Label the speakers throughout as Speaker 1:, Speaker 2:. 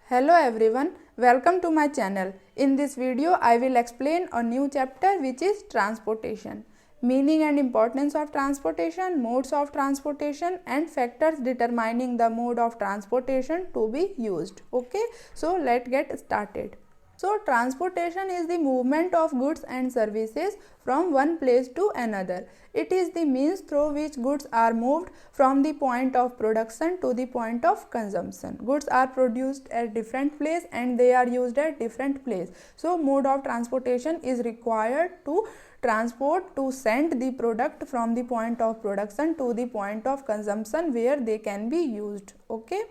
Speaker 1: Hello everyone, welcome to my channel. In this video, I will explain a new chapter which is transportation. Meaning and importance of transportation, modes of transportation and factors determining the mode of transportation to be used. Okay, so let's get started. So, transportation is the movement of goods and services from one place to another. It is the means through which goods are moved from the point of production to the point of consumption. Goods are produced at different place and they are used at different place. So, mode of transportation is required to transport to send the product from the point of production to the point of consumption where they can be used. Okay.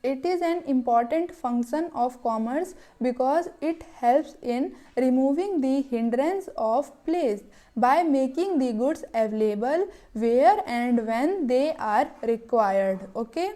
Speaker 1: It is an important function of commerce because it helps in removing the hindrance of place by making the goods available where and when they are required. Okay.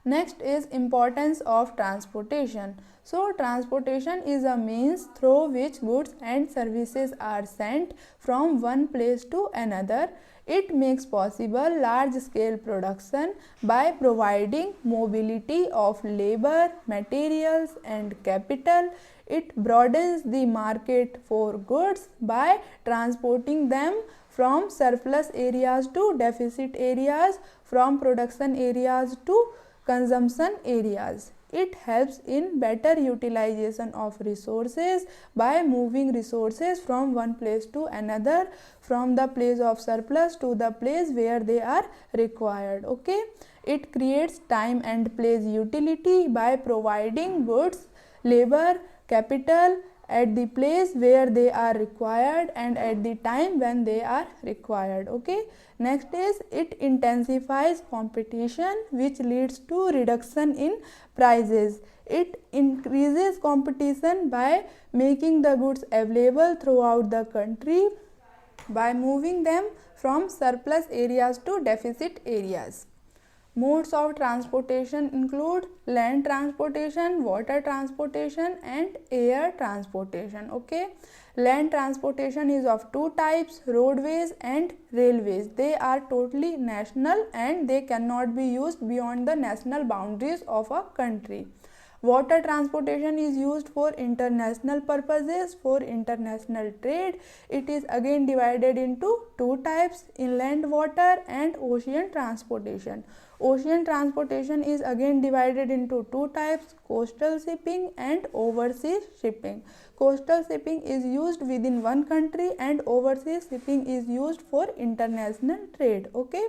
Speaker 1: Next is importance of transportation. So, transportation is a means through which goods and services are sent from one place to another. It makes possible large scale production by providing mobility of labor, materials and capital. It broadens the market for goods by transporting them from surplus areas to deficit areas, from production areas to consumption areas. It helps in better utilization of resources by moving resources from one place to another, from the place of surplus to the place where they are required. Okay. It creates time and place utility by providing goods, labor, capital at the place where they are required and at the time when they are required. Okay. Next is it intensifies competition which leads to reduction in prices. It increases competition by making the goods available throughout the country by moving them from surplus areas to deficit areas. Modes of transportation include land transportation, water transportation and air transportation. Okay. Land transportation is of two types, roadways and railways. They are totally national and they cannot be used beyond the national boundaries of a country. Water transportation is used for international purposes, for international trade. It is again divided into two types, inland water and ocean transportation. Ocean transportation is again divided into two types, coastal shipping and overseas shipping. Coastal shipping is used within one country and overseas shipping is used for international trade. Okay.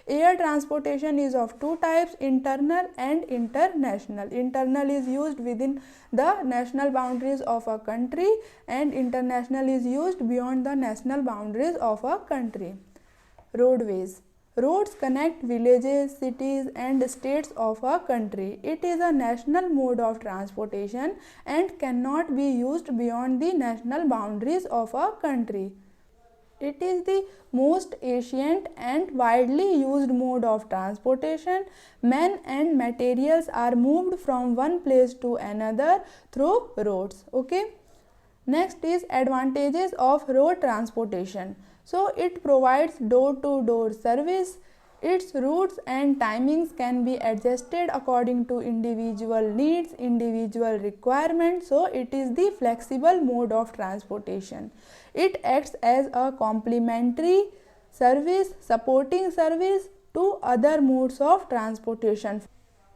Speaker 1: Air transportation is of two types, internal and international. Internal is used within the national boundaries of a country and international is used beyond the national boundaries of a country. Roadways. Roads connect villages, cities and states of a country. It is a national mode of transportation and cannot be used beyond the national boundaries of a country. It is the most ancient and widely used mode of transportation. Men and materials are moved from one place to another through roads. Okay. Next is advantages of road transportation. So, it provides door-to-door service. Its routes and timings can be adjusted according to individual needs, individual requirements. So, it is the flexible mode of transportation. It acts as a complementary service, supporting service to other modes of transportation.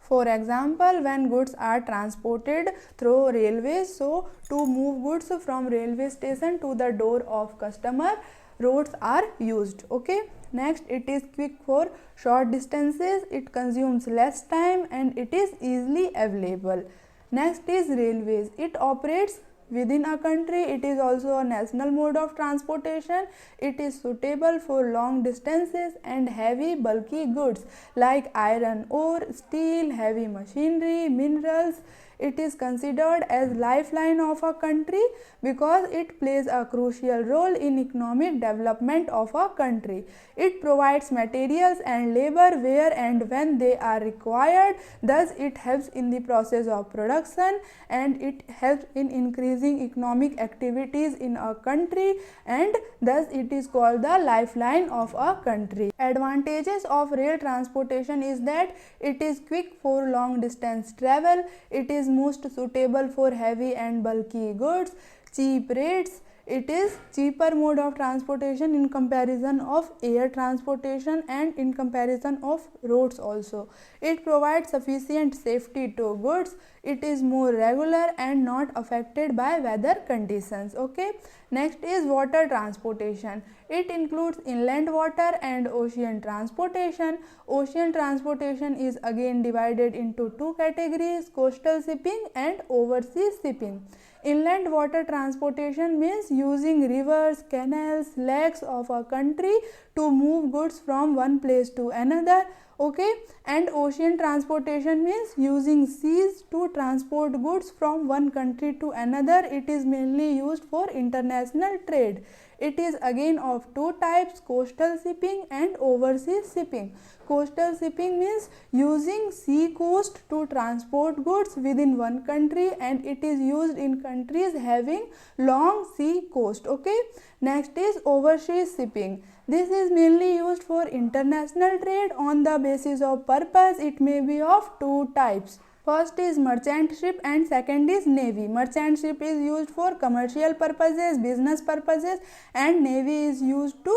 Speaker 1: For example, when goods are transported through railways, so to move goods from railway station to the door of customer, roads are used. Okay. Next, it is quick for short distances, it consumes less time and it is easily available. Next is railways. It operates within a country. It is also a national mode of transportation. It is suitable for long distances and heavy bulky goods like iron ore, steel, heavy machinery, minerals. It is considered as lifeline of a country because it plays a crucial role in economic development of a country. It provides materials and labor where and when they are required. Thus, it helps in the process of production and it helps in increasing increasing economic activities in a country, and thus it is called the lifeline of a country. Advantages of rail transportation is that it is quick for long distance travel, it is most suitable for heavy and bulky goods, cheap rates. It is cheaper mode of transportation in comparison of air transportation and in comparison of roads also. It provides sufficient safety to goods. It is more regular and not affected by weather conditions. Okay. Next is water transportation. It includes inland water and ocean transportation. Ocean transportation is again divided into two categories: coastal shipping and overseas shipping. Inland water transportation means using rivers, canals, lakes of a country to move goods from one place to another. Okay, and ocean transportation means using seas to transport goods from one country to another. It is mainly used for international trade. It is again of two types: coastal shipping and overseas shipping. Coastal shipping means using sea coast to transport goods within one country, and it is used in countries having long sea coast. Okay. Next is overseas shipping. This is mainly used for international trade on the basis of purpose. It may be of two types. First is merchant ship and second is navy. Merchant ship is used for commercial purposes, business purposes, and navy is used to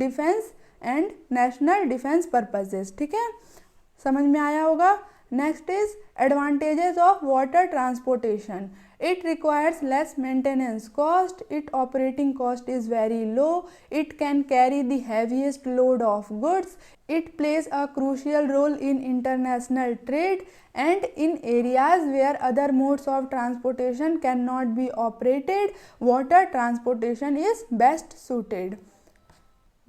Speaker 1: defense and national defence purposes. ठीक है, समझ में आया होगा. Next is advantages of water transportation. It requires less maintenance cost. Its operating cost is very low. It can carry the heaviest load of goods. It plays a crucial role in international trade and in areas where other modes of transportation cannot be operated. Water transportation is best suited.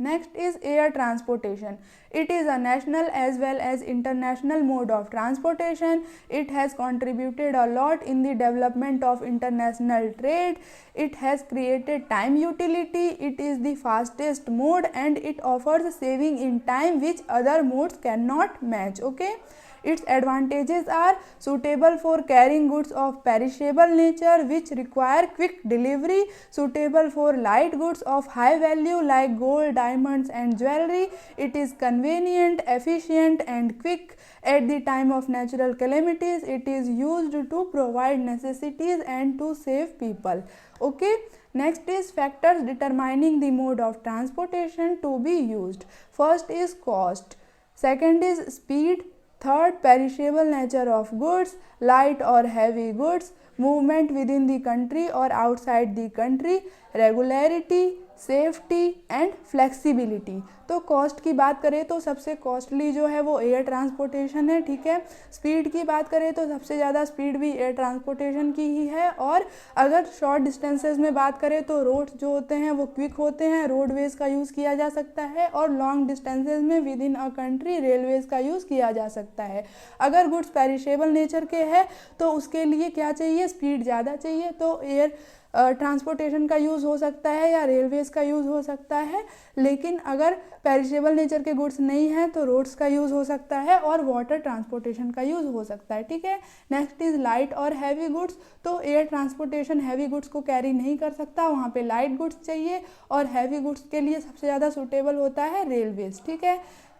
Speaker 1: Next is air transportation. It is a national as well as international mode of transportation. It has contributed a lot in the development of international trade. It has created time utility. It is the fastest mode and it offers saving in time which other modes cannot match. Okay. Its advantages are suitable for carrying goods of perishable nature which require quick delivery, suitable for light goods of high value like gold, diamonds and jewelry. It is convenient, efficient and quick. At the time of natural calamities, it is used to provide necessities and to save people. Okay. Next is factors determining the mode of transportation to be used. First is cost. Second is speed. Third, perishable nature of goods, light or heavy goods, movement within the country or outside the country, regularity, safety and flexibility. तो cost की बात करें तो सबसे costly जो है वो air transportation है. ठीक है. स्पीड की बात करें तो सबसे ज़्यादा स्पीड भी एयर ट्रांसपोर्टेशन की ही है. और अगर शॉर्ट डिस्टेंसेस में बात करें तो रोड्स जो होते हैं वो क्विक होते हैं, रोडवेज का यूज़ किया जा सकता है. और लॉन्ग डिस्टेंसेस में with in a country railways का यूज़ किया जा सकता है. अगर गुड्स पेरिशेबल नेचर के हैं तो उसके लिए क्या चाहिए, स्पीड ज़्यादा चाहिए. तो एयर ट्रांसपोर्टेशन का यूज़ हो सकता है या रेलवेज़ का यूज़ हो सकता है. लेकिन अगर पेरिशेबल नेचर के गुड्स नहीं हैं तो रोड्स का यूज़ हो सकता है और वाटर ट्रांसपोर्टेशन का यूज़ हो सकता है. ठीक है. नेक्स्ट इज़ लाइट और हैवी गुड्स. तो एयर ट्रांसपोर्टेशन हैवी गुड्स को कैरी नहीं कर सकता, वहाँ पे लाइट गुड्स चाहिए. और हैवी गुड्स के लिए सबसे ज़्यादा सूटेबल होता है रेलवेज़. ठीक है.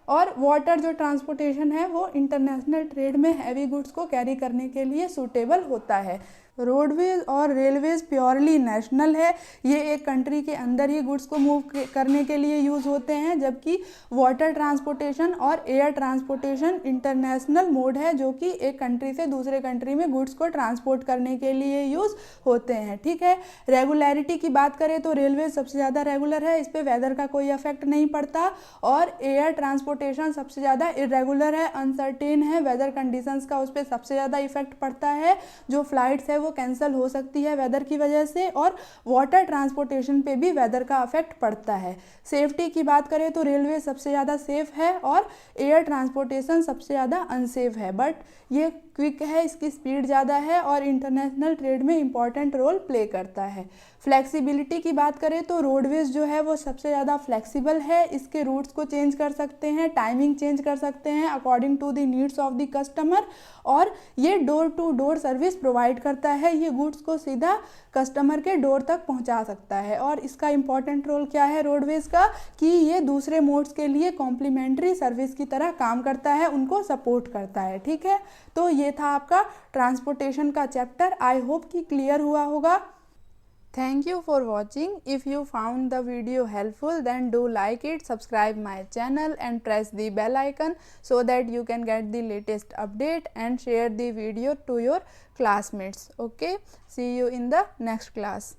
Speaker 1: और वाटर जो ट्रांसपोर्टेशन है वो इंटरनेशनल ट्रेड में हैवी गुड्स को कैरी करने के लिए सूटेबल होता है. रोडवेज और रेलवेज प्योरली नेशनल है, ये एक कंट्री के अंदर ही गुड्स को मूव करने के लिए यूज़ होते हैं. जबकि वाटर ट्रांसपोर्टेशन और एयर ट्रांसपोर्टेशन इंटरनेशनल मोड है जो कि एक कंट्री से दूसरे कंट्री में गुड्स को ट्रांसपोर्ट करने के लिए यूज़ होते हैं. ठीक है. रेगुलरिटी की बात करें तो रेलवे सबसे ज़्यादा रेगुलर है, इस पर वेदर का कोई इफेक्ट नहीं पड़ता. और एयर ट्रांसपोर्टेशन सबसे ज़्यादा इरेगुलर है, अनसर्टेन है, वेदर कंडीशंस का उस पर सबसे ज़्यादा इफेक्ट पड़ता है. जो फ्लाइट्स है वो कैंसिल हो सकती है वेदर की वजह से. और वाटर ट्रांसपोर्टेशन पे भी वेदर का इफेक्ट पड़ता है. सेफ्टी की बात करें तो रेलवे सबसे ज़्यादा सेफ है और एयर ट्रांसपोर्टेशन सबसे ज़्यादा अनसेफ है. बट ये क्विक है, इसकी स्पीड ज़्यादा है और इंटरनेशनल ट्रेड में इम्पॉर्टेंट रोल प्ले करता है। फ्लेक्सिबिलिटी की बात करें तो रोडवेज जो है वो सबसे ज़्यादा फ्लेक्सिबल है, इसके रूट्स को चेंज कर सकते हैं, टाइमिंग चेंज कर सकते हैं according to the needs of the customer, और ये door to door service provide करता है, ये गुड्स को सीधा कस्टमर के डोर तक पहुंचा सकता है। और इसका इम्पॉर्टेंट रोल क्या है रोडवेज का, कि ये दूसरे मोड्स के लिए कॉम्प्लीमेंट्री सर्विस की तरह काम करता है, उनको सपोर्ट करता है। ठीक है, तो ये था आपका ट्रांसपोर्टेशन का चैप्टर। आई होप कि क्लियर हुआ होगा। Thank you for watching. If you found the video helpful, then do like it, subscribe my channel and press the bell icon so that you can get the latest update, and share the video to your classmates. Okay, see you in the next class.